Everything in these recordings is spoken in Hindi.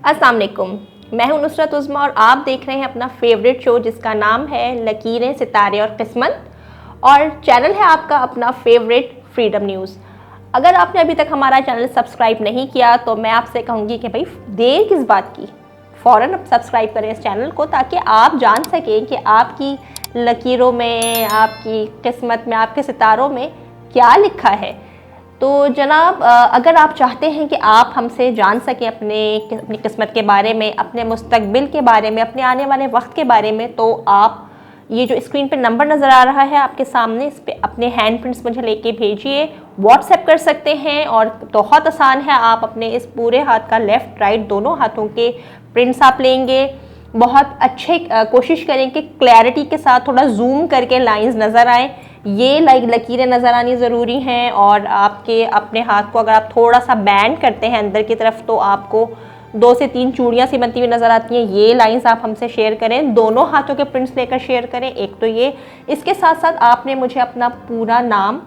अस्सलाम वालेकुम। मैं हूं नुसरत उज़्मा और आप देख रहे हैं अपना फेवरेट शो जिसका नाम है लकीरें, सितारे और किस्मत, और चैनल है आपका अपना फेवरेट फ्रीडम न्यूज़। अगर आपने अभी तक हमारा चैनल सब्सक्राइब नहीं किया तो मैं आपसे कहूँगी कि भाई देर किस बात की, फ़ौरन अब सब्सक्राइब करें इस चैनल को, ताकि आप जान सकें कि आपकी लकीरों में, आपकी किस्मत में, आपके सितारों में क्या लिखा है। तो जनाब, अगर आप चाहते हैं कि आप हमसे जान सकें अपनी किस्मत के बारे में, अपने मुस्तकबिल के बारे में, अपने आने वाले वक्त के बारे में, तो आप ये जो स्क्रीन पे नंबर नज़र आ रहा है आपके सामने, इस पे अपने हैंड प्रिंट्स मुझे लेके भेजिए। व्हाट्सएप कर सकते हैं और बहुत आसान है, आप अपने इस पूरे हाथ का लेफ़्ट राइट दोनों हाथों के प्रिंट्स आप लेंगे। बहुत अच्छे कोशिश करें कि क्लैरिटी के साथ थोड़ा जूम करके लाइंस नज़र आए, ये लकीरें नज़र आनी ज़रूरी हैं। और आपके अपने हाथ को अगर आप थोड़ा सा बैंड करते हैं अंदर की तरफ तो आपको 2 से 3 चूड़ियाँ सी बनती हुई नज़र आती हैं। ये लाइंस आप हमसे शेयर करें, दोनों हाथों के प्रिंट्स लेकर शेयर करें। एक तो ये, इसके साथ साथ आपने मुझे अपना पूरा नाम,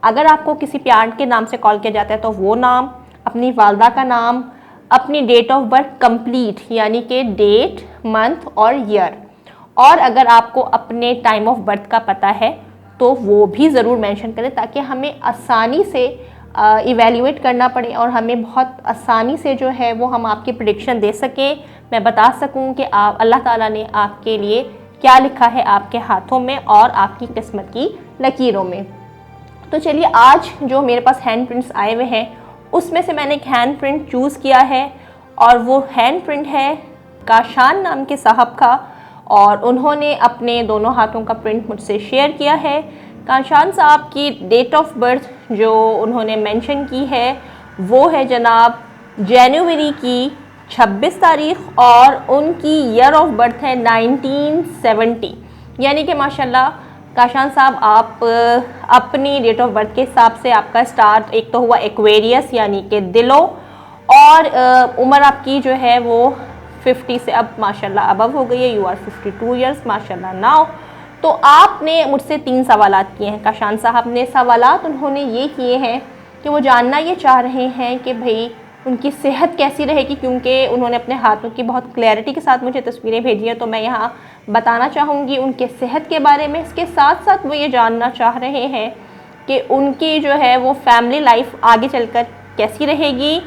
अगर आपको किसी प्यार के नाम से कॉल किया जाता है तो वो नाम, अपनी वालदा का नाम, अपनी डेट ऑफ बर्थ कंप्लीट यानी कि डेट, मंथ और ईयर, और अगर आपको अपने टाइम ऑफ बर्थ का पता है तो वो भी ज़रूर मेंशन करें, ताकि हमें आसानी से इवैल्यूएट करना पड़े और हमें बहुत आसानी से जो है वो हम आपकी प्रेडिक्शन दे सकें। मैं बता सकूं कि आप, अल्लाह ताला ने आपके लिए क्या लिखा है आपके हाथों में और आपकी किस्मत की लकीरों में। तो चलिए, आज जो मेरे पास हैंड प्रिंट्स आए हुए हैं उसमें से मैंने एक हैंड प्रिंट चूज़ किया है, और वो हैंड प्रिंट है काशान नाम के साहब का, और उन्होंने अपने दोनों हाथों का प्रिंट मुझसे शेयर किया है। काशान साहब की डेट ऑफ बर्थ जो उन्होंने मेंशन की है वो है जनाब जनवरी की 26 तारीख, और उनकी ईयर ऑफ बर्थ है 1970। यानी कि माशाल्लाह काशान साहब, आप अपनी डेट ऑफ बर्थ के हिसाब से आपका स्टार्ट एक तो हुआ एक्वेरियस यानी कि दिलों, और उम्र आपकी जो है वो 50 से अब माशाल्लाह अबव हो गई है। यू आर 52 ईयर्स माशाल्लाह नाउ। तो आपने मुझसे 3 सवालात किए हैं। काशान साहब ने सवालात उन्होंने ये किए हैं कि वो जानना ये चाह रहे हैं कि भाई उनकी सेहत कैसी रहेगी, क्योंकि उन्होंने अपने हाथों की बहुत क्लैरिटी के साथ मुझे तस्वीरें भेजी हैं, तो मैं यहाँ बताना चाहूँगी उनके सेहत के बारे में। इसके साथ साथ वो ये जानना चाह रहे हैं कि उनकी जो है वो फैमिली लाइफ आगे चलकर कैसी रहेगी।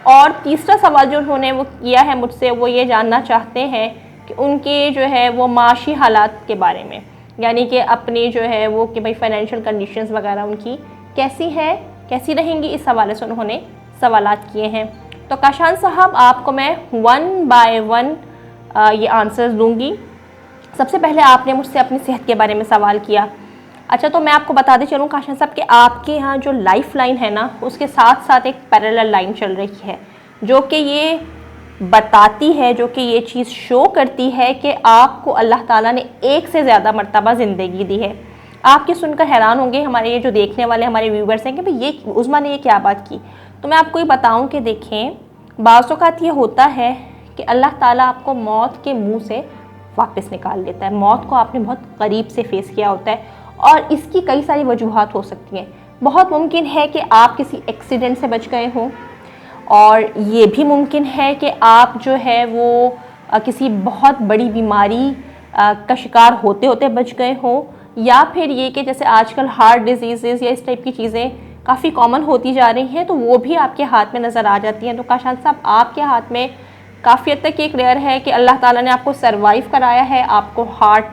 और तीसरा सवाल जो उन्होंने वो किया है मुझसे, वो ये जानना चाहते हैं कि उनके जो है वो माशी हालात के बारे में, यानी कि अपनी जो है वो कि भाई फाइनेंशियल कंडीशंस वगैरह उनकी कैसी है, कैसी रहेंगी, इस हवाले से उन्होंने सवालात किए हैं। तो काशान साहब, आपको मैं 1 बाय 1 ये आंसर्स दूंगी। सबसे पहले आपने मुझसे अपनी सेहत के बारे में सवाल किया। अच्छा, तो मैं आपको बताते चलूँ काशान साहब कि आपके यहाँ जो लाइफ लाइन है ना, उसके साथ साथ एक पैरेलल लाइन चल रही है, जो कि ये बताती है, जो कि ये चीज़ शो करती है कि आपको अल्लाह ताला ने एक से ज़्यादा मर्तबा ज़िंदगी दी है। आपके सुनकर हैरान होंगे हमारे ये जो देखने वाले हमारे व्यूवर्स हैं कि भाई ये उज़्मा ने ये क्या बात की। तो मैं आपको ये बताऊँ कि देखें, बाज़ औक़ात ये होता है कि अल्लाह ताला आपको मौत के मुँह से वापस निकाल लेता है। मौत को आपने बहुत करीब से फेस किया होता है, और इसकी कई सारी वजूहात हो सकती हैं। बहुत मुमकिन है कि आप किसी एक्सीडेंट से बच गए हों, और ये भी मुमकिन है कि आप जो है वो किसी बहुत बड़ी बीमारी का शिकार होते होते बच गए हों, या फिर ये कि जैसे आजकल हार्ट डिजीज़ या इस टाइप की चीज़ें काफ़ी कॉमन होती जा रही हैं, तो वो भी आपके हाथ में नज़र आ जाती हैं। तो काशान साहब, आपके हाथ में काफ़ी हद तक ये क्लियर है कि अल्लाह ताला ने आपको सर्वाइव कराया है। आपको हार्ट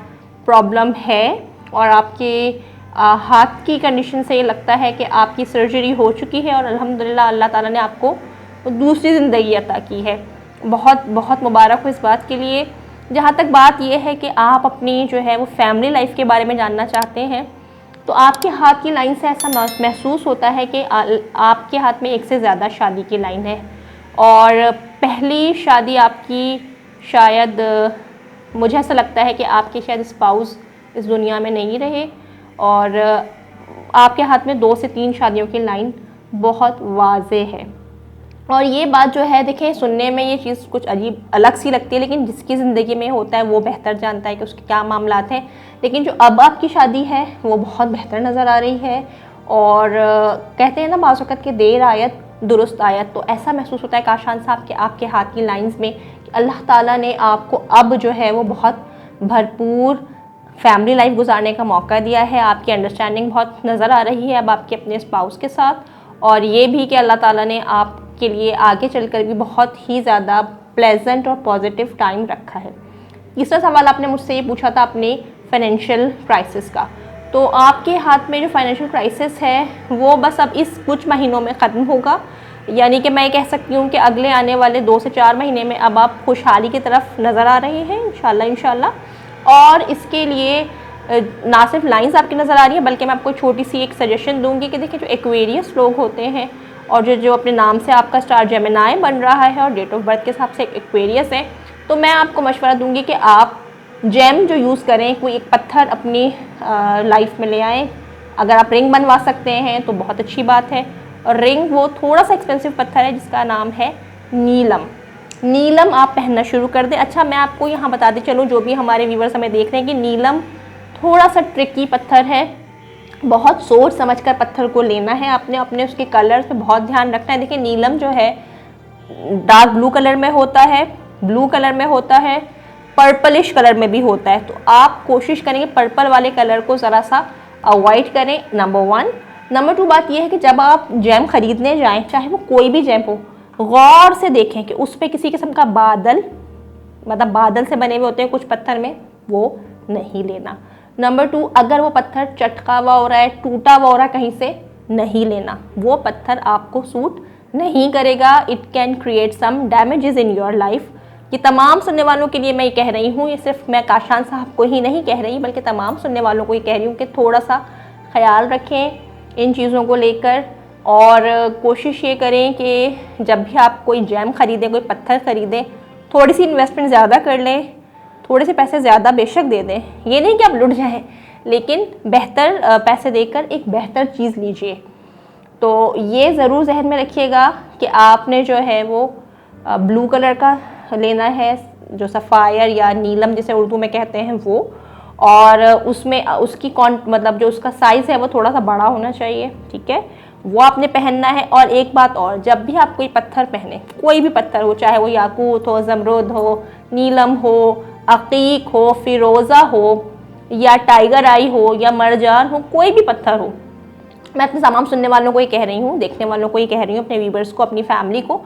प्रॉब्लम है, और आपके हाथ की कंडीशन से ये लगता है कि आपकी सर्जरी हो चुकी है, और अल्हम्दुलिल्लाह अल्लाह ताला ने आपको दूसरी ज़िंदगी अता की है। बहुत बहुत मुबारक हो इस बात के लिए। जहाँ तक बात ये है कि आप अपनी जो है वो फैमिली लाइफ के बारे में जानना चाहते हैं, तो आपके हाथ की लाइन से ऐसा महसूस होता है कि आपके हाथ में एक से ज़्यादा शादी की लाइन है, और पहली शादी आपकी शायद, मुझे ऐसा लगता है कि आपके शायद स्पाउस इस दुनिया में नहीं रहे, और आपके हाथ में 2 से 3 शादियों की लाइन बहुत वाज़े है। और ये बात जो है, देखें, सुनने में ये चीज़ कुछ अजीब अलग सी लगती है, लेकिन जिसकी ज़िंदगी में होता है वो बेहतर जानता है कि उसके क्या मामलात हैं। लेकिन जो अब आपकी शादी है वो बहुत बेहतर नज़र आ रही है, और कहते हैं ना बाज़ वक़्त कि देर आयत दुरुस्त आया। तो ऐसा महसूस होता है काशान साहब कि आपके हाथ की लाइंस में कि अल्लाह ताला ने आपको अब जो है वो बहुत भरपूर फैमिली लाइफ गुजारने का मौका दिया है। आपकी अंडरस्टैंडिंग बहुत नज़र आ रही है अब आपके अपने स्पाउस के साथ, और ये भी कि अल्लाह ताला ने आपके लिए आगे चलकर भी बहुत ही ज़्यादा प्लेजेंट और पॉजिटिव टाइम रखा है। तीसरा सवाल आपने मुझसे ये पूछा था अपने फाइनेंशियल क्राइसिस का। तो आपके हाथ में जो फाइनेंशियल क्राइसिस है वो बस अब इस कुछ महीनों में ख़त्म होगा, यानी कि मैं कह सकती हूँ कि अगले आने वाले 2 से 4 महीने में अब आप खुशहाली की तरफ नज़र आ रहे हैं इंशाल्लाह। और इसके लिए ना सिर्फ लाइंस आपकी नज़र आ रही है, बल्कि मैं आपको छोटी सी एक सजेशन दूंगी कि देखिए जो एक्वेरियस लोग होते हैं और जो अपने नाम से आपका स्टार जेमिनाई बन रहा है और डेट ऑफ बर्थ के हिसाब से एक्वेरियस है, तो मैं आपको मशवरा दूंगी कि आप जेम जो यूज़ करें, कोई एक पत्थर अपनी लाइफ में ले आएँ। अगर आप रिंग बनवा सकते हैं तो बहुत अच्छी बात है, और रिंग वो थोड़ा सा एक्सपेंसिव पत्थर है जिसका नाम है नीलम। नीलम आप पहनना शुरू कर दें। अच्छा, मैं आपको यहाँ बताती चलूँ, जो भी हमारे व्यूवर्स हमें देख रहे हैं, कि नीलम थोड़ा सा ट्रिकी पत्थर है, बहुत सोच समझकर पत्थर को लेना है आपने, अपने उसके कलर पे बहुत ध्यान रखना है। देखिए नीलम जो है डार्क ब्लू कलर में होता है, ब्लू कलर में होता है, पर्पलिश कलर में भी होता है, तो आप कोशिश करेंगे पर्पल वाले कलर को ज़रा सा अवॉइड करें, नंबर 1। नंबर 2 बात यह है कि जब आप जैम खरीदने जाएं, चाहे वो कोई भी जैम हो, गौर से देखें कि उस पर किसी किस्म का बादल, मतलब बादल से बने हुए होते हैं कुछ पत्थर में, वो नहीं लेना। नंबर 2, अगर वो पत्थर चटका हुआ हो रहा है, टूटा हुआ हो रहा है कहीं से, नहीं लेना, वो पत्थर आपको सूट नहीं करेगा। It can create some damages in your life. ये तमाम सुनने वालों के लिए मैं ये कह रही हूँ, ये सिर्फ मैं काशान साहब को ही नहीं कह रही, बल्कि तमाम सुनने वालों को ये कह रही हूँ कि थोड़ा सा ख्याल रखें इन चीज़ों को लेकर, और कोशिश ये करें कि जब भी आप कोई जैम ख़रीदें, कोई पत्थर ख़रीदें, थोड़ी सी इन्वेस्टमेंट ज़्यादा कर लें, थोड़े से पैसे ज़्यादा बेशक दे दें, ये नहीं कि आप लुट जाएं, लेकिन बेहतर पैसे देकर एक बेहतर चीज़ लीजिए। तो ये ज़रूर जहन में रखिएगा कि आपने जो है वो ब्लू कलर का लेना है, जो सफ़ायर या नीलम जिसे उर्दू में कहते हैं वो, और उसमें उसकी मतलब जो उसका साइज़ है वो थोड़ा सा बड़ा होना चाहिए, ठीक है, वो आपने पहनना है। और एक बात और, जब भी आप कोई पत्थर पहने, कोई भी पत्थर हो, चाहे वो याकूत हो, ज़मरुद हो, नीलम हो, अकीक हो, फिरोज़ा हो, या टाइगर आई हो, या मरजान हो, कोई भी पत्थर हो, मैं अपने तमाम सुनने वालों को ये कह रही हूँ, देखने वालों को ये कह रही हूँ, अपने व्यूवर्स को, अपनी फैमिली को,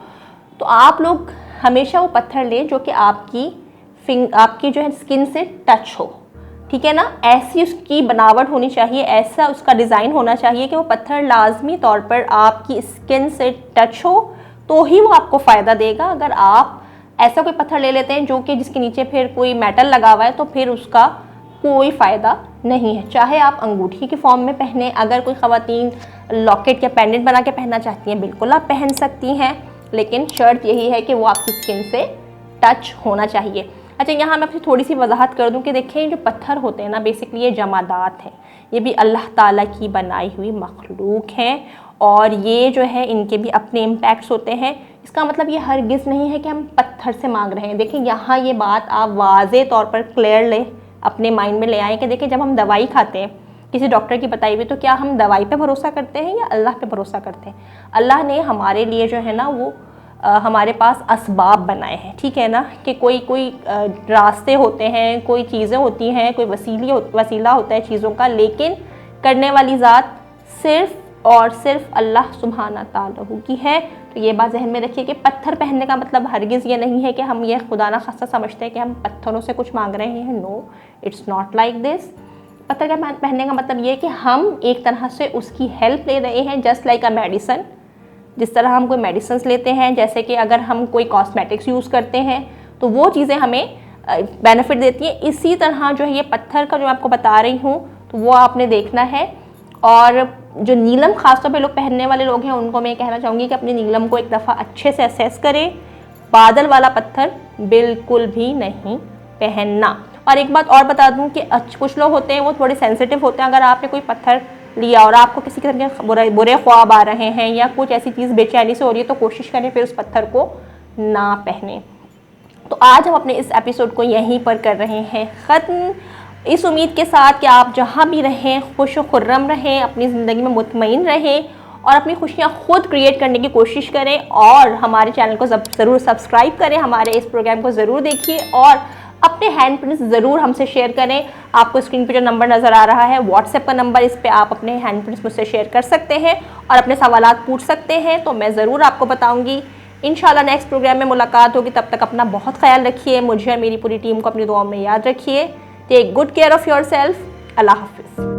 तो आप लोग हमेशा वो पत्थर लें जो कि आपकी जो है स्किन से टच हो, ठीक है ना। ऐसी उसकी बनावट होनी चाहिए, ऐसा उसका डिज़ाइन होना चाहिए कि वो पत्थर लाजमी तौर पर आपकी स्किन से टच हो, तो ही वो आपको फ़ायदा देगा। अगर आप ऐसा कोई पत्थर ले लेते हैं जो कि जिसके नीचे फिर कोई मेटल लगा हुआ है, तो फिर उसका कोई फ़ायदा नहीं है। चाहे आप अंगूठी के फॉर्म में पहने, अगर कोई ख़वातीन लॉकेट या पेंडेंट बना के पहनना चाहती हैं, बिल्कुल आप पहन सकती हैं, लेकिन शर्त यही है कि वो आपकी स्किन से टच होना चाहिए। अच्छा, यहाँ मैं आपसे थोड़ी सी वजाहत कर दूँ कि देखें, जो पत्थर होते हैं ना, बेसिकली ये जमादात हैं, ये भी अल्लाह ताला की बनाई हुई मखलूक हैं, और ये जो है इनके भी अपने इम्पैक्ट्स होते हैं। इसका मतलब ये हरगिज़ नहीं है कि हम पत्थर से मांग रहे हैं। देखिए, यहाँ ये बात आप वाज़े तौर पर क्लियर ले अपने माइंड में ले आएँ कि देखिए, जब हम दवाई खाते हैं किसी डॉक्टर की बताई हुई, तो क्या हम दवाई पे भरोसा करते हैं या अल्लाह पे भरोसा करते हैं? अल्लाह ने हमारे लिए जो है ना वो हमारे पास असबाब बनाए हैं, ठीक है ना, कि कोई रास्ते होते हैं, कोई चीज़ें होती हैं, कोई वसीला होता है चीज़ों का, लेकिन करने वाली ज़ात सिर्फ़ और सिर्फ अल्लाह सुब्हाना ताला की है। तो ये बात जहन में रखिए कि पत्थर पहनने का मतलब हरगिज़ ये नहीं है कि हम ये खुदा ना खास्ता समझते हैं कि हम पत्थरों से कुछ मांग रहे हैं। No, it's not like this. पत्थर का पहनने का मतलब ये है कि हम एक तरह से उसकी हेल्प ले रहे हैं, जस्ट लाइक अ मेडिसन। जिस तरह हम कोई मेडिसिन लेते हैं, जैसे कि अगर हम कोई कॉस्मेटिक्स यूज़ करते हैं तो वो चीज़ें हमें बेनिफिट देती हैं, इसी तरह जो है ये पत्थर का जो आपको बता रही हूँ, तो वो आपने देखना है। और जो नीलम ख़ासतौर पे लोग पहनने वाले लोग हैं, उनको मैं कहना चाहूँगी कि अपनी नीलम को एक दफ़ा अच्छे से असेस करें। बादल वाला पत्थर बिल्कुल भी नहीं पहनना। और एक बात और बता दूँ कि कुछ लोग होते हैं वो थोड़े सेंसिटिव होते हैं। अगर आपने कोई पत्थर लिया और आपको किसी किस्म के बुरे ख्वाब आ रहे हैं या कुछ ऐसी चीज़ बेचैनी से हो रही है, तो कोशिश करें फिर उस पत्थर को ना पहने। तो आज हम अपने इस एपिसोड को यहीं पर कर रहे हैं ख़त्म, इस उम्मीद के साथ कि आप जहाँ भी रहें खुश व खुर्रम रहें, अपनी ज़िंदगी में मुतमईन रहें और अपनी खुशियाँ खुद क्रिएट करने की कोशिश करें और हमारे चैनल को ज़रूर सब्सक्राइब करें, हमारे इस प्रोग्राम को ज़रूर देखिए और अपने हैंड प्रिंट्स ज़रूर हमसे शेयर करें। आपको स्क्रीन पे जो नंबर नज़र आ रहा है व्हाट्सएप का नंबर, इस पे आप अपने हैंड प्रिंट्स मुझसे शेयर कर सकते हैं और अपने सवालात पूछ सकते हैं, तो मैं ज़रूर आपको बताऊंगी। इंशाल्लाह नेक्स्ट प्रोग्राम में मुलाकात होगी, तब तक अपना बहुत ख्याल रखिए, मुझे और मेरी पूरी टीम को अपनी दुआओं में याद रखिए। Take good care of yourself. Allah हाफिज़।